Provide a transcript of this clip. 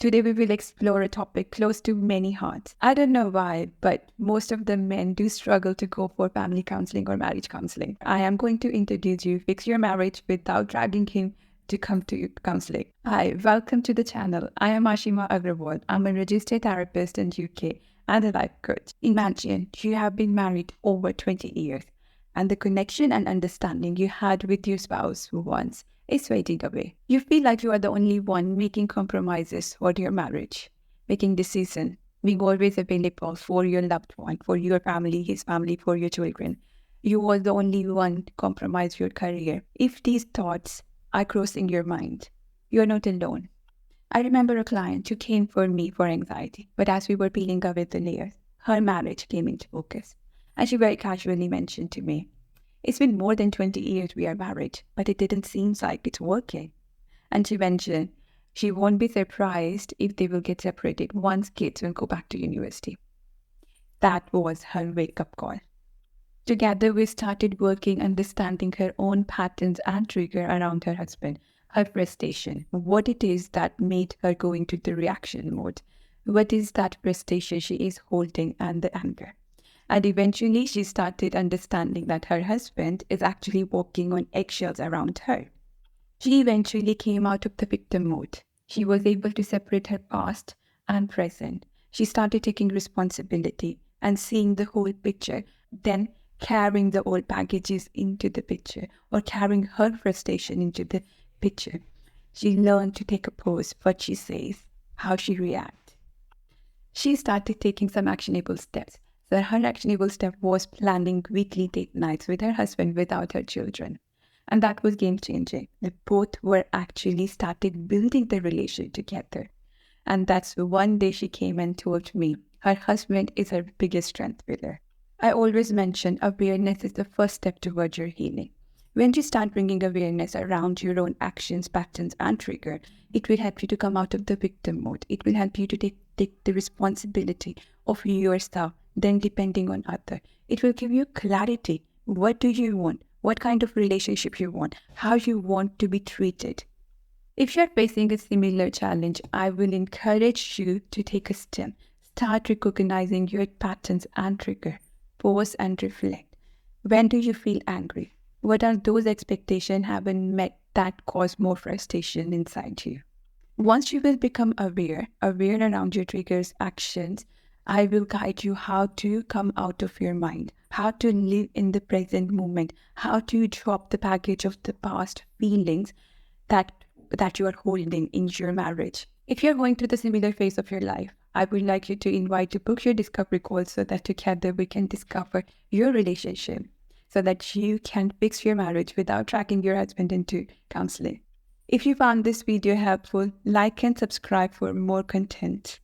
Today we will explore a topic close to many hearts. I don't know why, but most of the men do struggle to go for family counseling or marriage counseling. I am going to introduce you Fix Your Marriage without dragging him to come to counseling. Hi, welcome to the channel. I am Ashima Agrawal. I'm a registered therapist in UK and a life coach. Imagine you have been married over 20 years and the connection and understanding you had with your spouse once is fading away. You feel like you are the only one making compromises for your marriage, making decisions, being always available for your loved one, for your family, his family, for your children. You are the only one to compromise your career. If these thoughts are crossing your mind, you're not alone. I remember a client who came for me for anxiety, but as we were peeling away the layers, her marriage came into focus. And she very casually mentioned to me, "It's been more than 20 years we are married, but it didn't seem like it's working." And she mentioned she won't be surprised if they will get separated once kids will go back to university. That was her wake-up call. Together, we started working, understanding her own patterns and trigger around her husband, her frustration, what it is that made her go into the reaction mode, what is that frustration she is holding, and the anger. And eventually, she started understanding that her husband is actually walking on eggshells around her. She eventually came out of the victim mode. She was able to separate her past and present. She started taking responsibility and seeing the whole picture, then carrying the old baggages into the picture or carrying her frustration into the picture. She learned to take a pause, what she says, how she reacts. She started taking some actionable steps. So her actionable step was planning weekly date nights with her husband without her children. And that was game changing. They both were actually started building the relation together. And that's one day she came and told me her husband is her biggest strength pillar. I always mention awareness is the first step towards your healing. When you start bringing awareness around your own actions, patterns, and trigger, it will help you to come out of the victim mode. It will help you to take the responsibility of yourself, then depending on other. It will give you clarity. What do you want? What kind of relationship you want? How you want to be treated? If you're facing a similar challenge, I will encourage you to take a step. Start recognizing your patterns and trigger. Pause and reflect. When do you feel angry? What are those expectations haven't met that cause more frustration inside you? Once you will become aware around your triggers, actions, I will guide you how to come out of your mind, how to live in the present moment, how to drop the baggage of the past feelings that you are holding in your marriage. If you're going through the similar phase of your life, I would like you to invite to book your discovery call so that together we can discover your relationship so that you can fix your marriage without dragging your husband into counseling. If you found this video helpful, like and subscribe for more content.